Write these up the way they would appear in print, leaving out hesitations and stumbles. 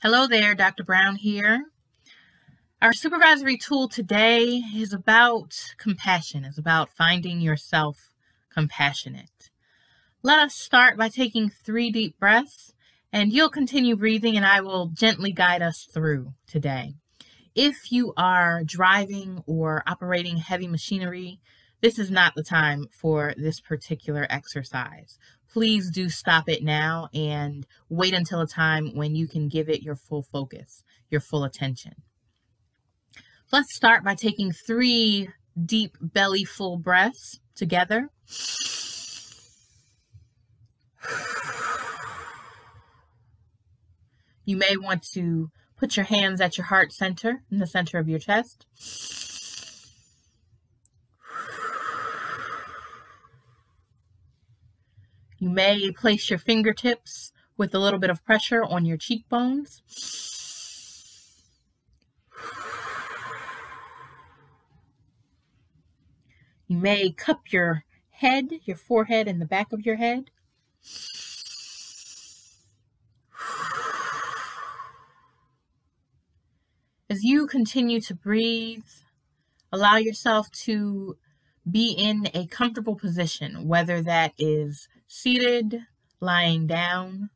Hello there, Dr. Brown here. Our supervisory tool today is about compassion. It's about finding yourself compassionate. Let us start by taking 3 deep breaths, and you'll continue breathing, and I will gently guide us through today. If you are driving or operating heavy machinery, this is not the time for this particular exercise. Please do stop it now and wait until a time when you can give it your full focus, your full attention. Let's start by taking 3 deep belly full breaths together. You may want to put your hands at your heart center, in the center of your chest. You may place your fingertips with a little bit of pressure on your cheekbones. You may cup your head, your forehead, and the back of your head. As you continue to breathe, allow yourself to be in a comfortable position, whether that is seated, lying down.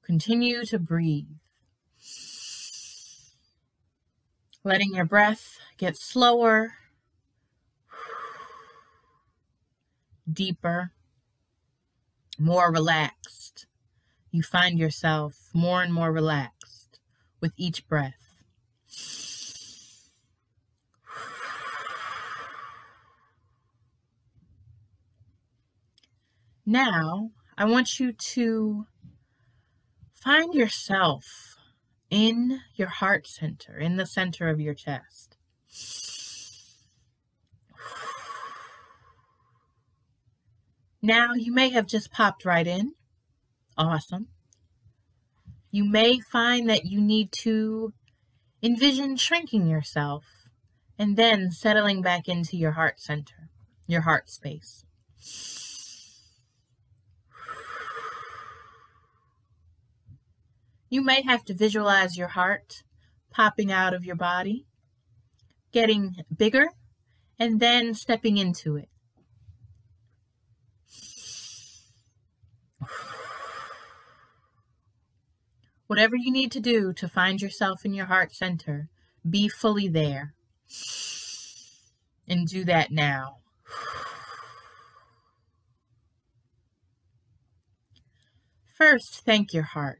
Continue to breathe, letting your breath get slower, deeper, more relaxed. You find yourself more and more relaxed with each breath. Now, I want you to find yourself in your heart center, in the center of your chest. Now, you may have just popped right in. Awesome. You may find that you need to envision shrinking yourself and then settling back into your heart center, your heart space. You may have to visualize your heart popping out of your body, getting bigger, and then stepping into it. Whatever you need to do to find yourself in your heart center, be fully there. And do that now. First, thank your heart.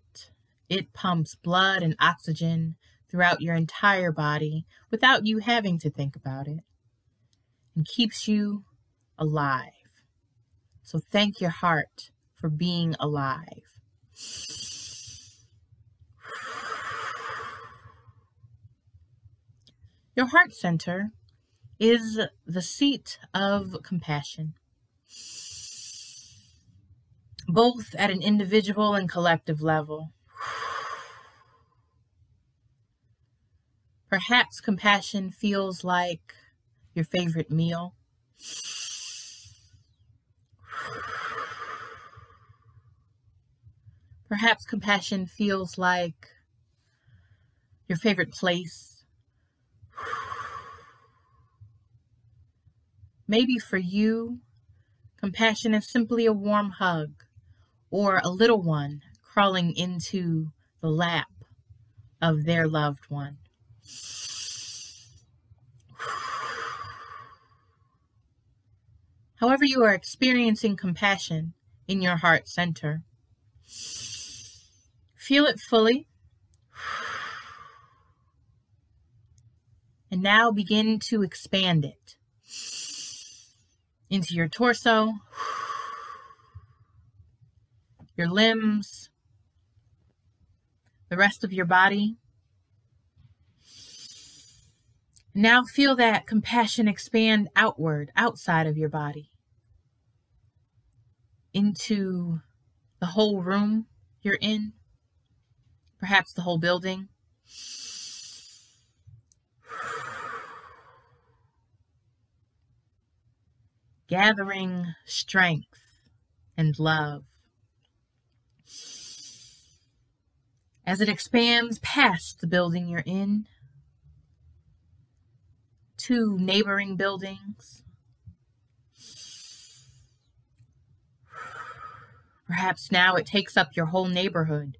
It pumps blood and oxygen throughout your entire body without you having to think about it, and keeps you alive. So thank your heart for being alive. Your heart center is the seat of compassion, both at an individual and collective level. Perhaps compassion feels like your favorite meal. Perhaps compassion feels like your favorite place. Maybe for you, compassion is simply a warm hug or a little one crawling into the lap of their loved one. However you are experiencing compassion in your heart center, feel it fully. And now begin to expand it into your torso, your limbs, the rest of your body. Now feel that compassion expand outward, outside of your body, into the whole room you're in, perhaps the whole building. Gathering strength and love As it expands past the building you're in, to neighboring buildings, perhaps now it takes up your whole neighborhood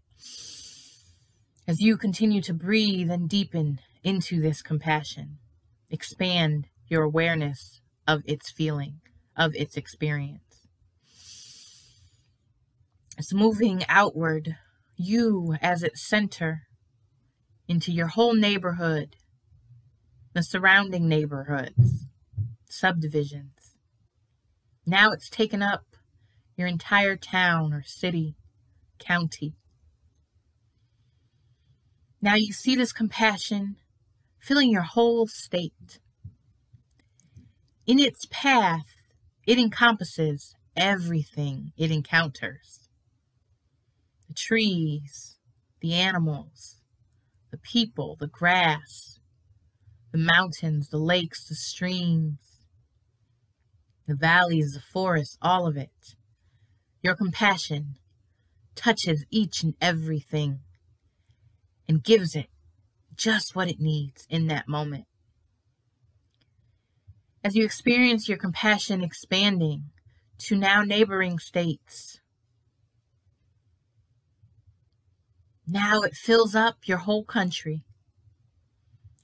as you continue to breathe and deepen into this compassion. Expand your awareness of its feeling, of its experience. It's moving outward, you as its center, into your whole neighborhood, the surrounding neighborhoods, subdivisions. Now it's taken up your entire town or city, county. Now you see this compassion filling your whole state. In its path, it encompasses everything it encounters. The trees, the animals, the people, the grass, the mountains, the lakes, the streams, the valleys, the forests, all of it. Your compassion touches each and everything and gives it just what it needs in that moment. As you experience your compassion expanding to now neighboring states, now it fills up your whole country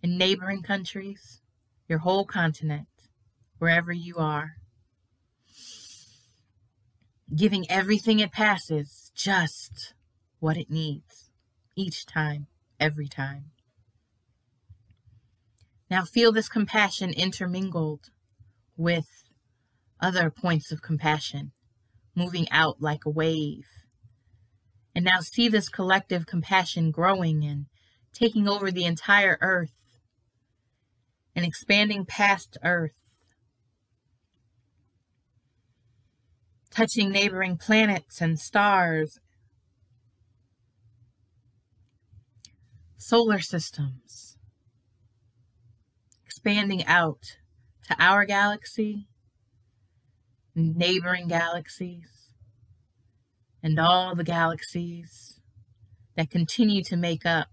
and neighboring countries, your whole continent, wherever you are, giving everything it passes just what it needs, each time, every time. Now feel this compassion intermingled with other points of compassion, moving out like a wave. And now see this collective compassion growing and taking over the entire earth and expanding past earth, touching neighboring planets and stars, solar systems, expanding out to our galaxy, neighboring galaxies, and all the galaxies that continue to make up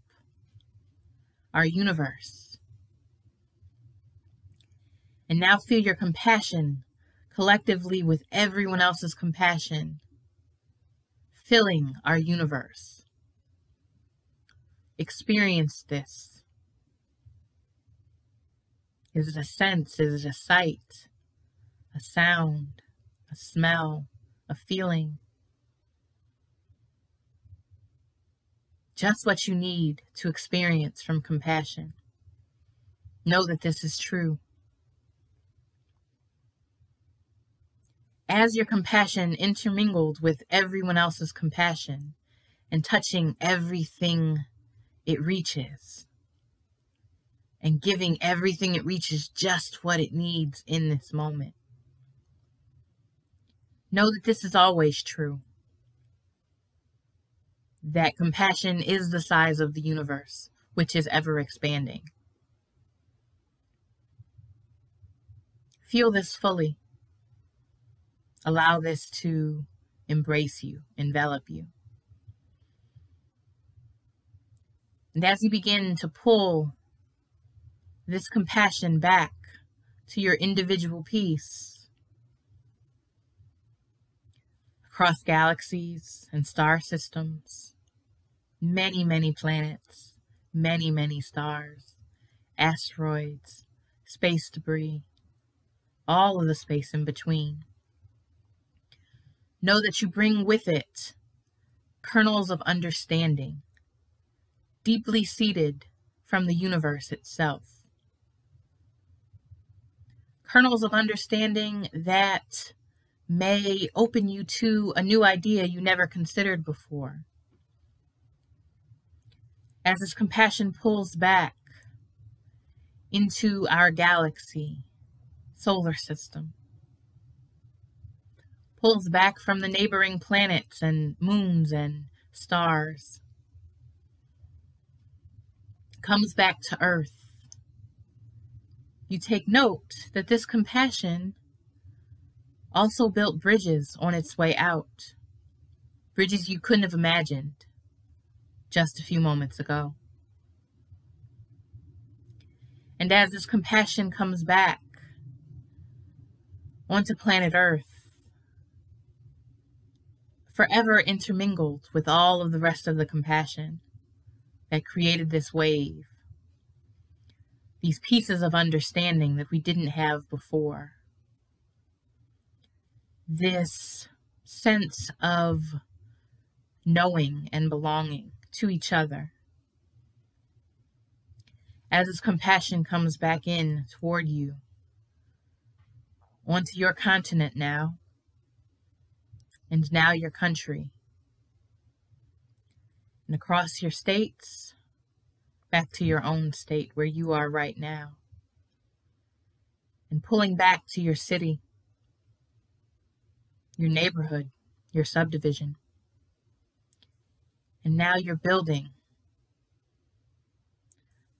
our universe. And now feel your compassion collectively with everyone else's compassion, filling our universe. Experience this. Is it a sense? Is it a sight? A sound? A smell? A feeling? Just what you need to experience from compassion. Know that this is true. As your compassion intermingled with everyone else's compassion and touching everything it reaches and giving everything it reaches just what it needs in this moment. Know that this is always true. That compassion is the size of the universe, which is ever expanding. Feel this fully. Allow this to embrace you, envelop you. And as you begin to pull this compassion back to your individual piece, across galaxies and star systems, many, many planets, many, many stars, asteroids, space debris, all of the space in between. Know that you bring with it kernels of understanding, deeply seated from the universe itself. Kernels of understanding that may open you to a new idea you never considered before. As this compassion pulls back into our galaxy, solar system, pulls back from the neighboring planets and moons and stars, comes back to Earth. You take note that this compassion also built bridges on its way out bridges you couldn't have imagined just a few moments ago. And as this compassion comes back onto planet Earth, forever intermingled with all of the rest of the compassion that created this wave, these pieces of understanding that we didn't have before, this sense of knowing and belonging to each other. As this compassion comes back in toward you, onto your continent now, and now your country, and across your states, back to your own state where you are right now, and pulling back to your city, your neighborhood, your subdivision. And now you're building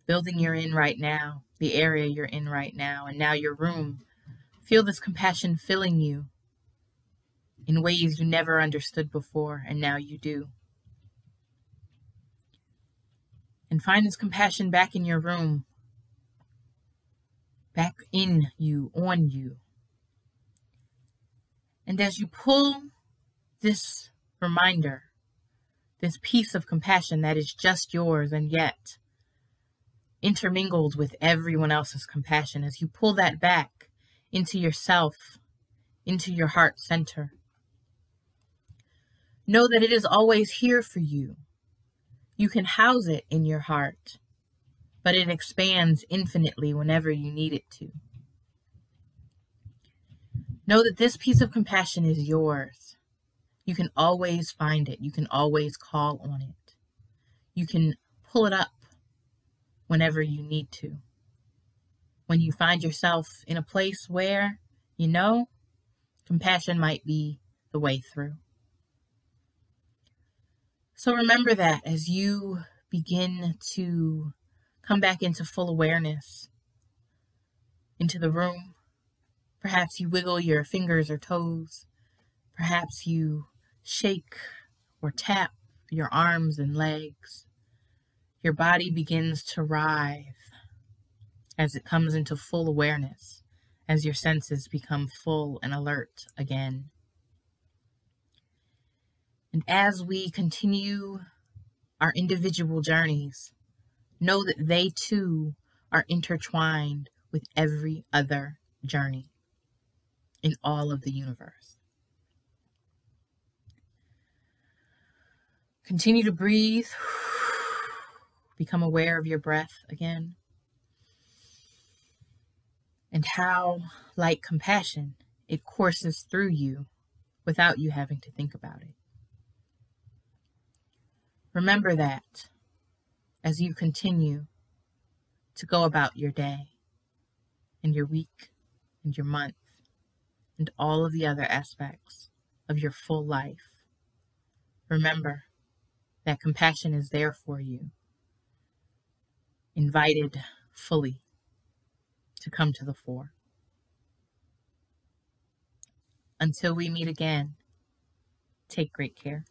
you're in right now, the area you're in right now, and now your room. Feel this compassion filling you in ways you never understood before, and now you do. And find this compassion back in your room, back in you, on you. And as you pull this reminder, this piece of compassion that is just yours and yet intermingled with everyone else's compassion, as you pull that back into yourself, into your heart center, know that it is always here for you. You can house it in your heart, but it expands infinitely whenever you need it to. Know that this piece of compassion is yours. You can always find it. You can always call on it. You can pull it up whenever you need to. When you find yourself in a place where, compassion might be the way through. So remember that as you begin to come back into full awareness, into the room. Perhaps you wiggle your fingers or toes. Perhaps you shake or tap your arms and legs. Your body begins to writhe as it comes into full awareness, as your senses become full and alert again. And as we continue our individual journeys, know that they too are intertwined with every other journey in all of the universe. Continue to breathe. Become aware of your breath again. And how, like compassion, it courses through you without you having to think about it. Remember that as you continue to go about your day and your week and your month and all of the other aspects of your full life. Remember that compassion is there for you, invited fully to come to the fore. Until we meet again, take great care.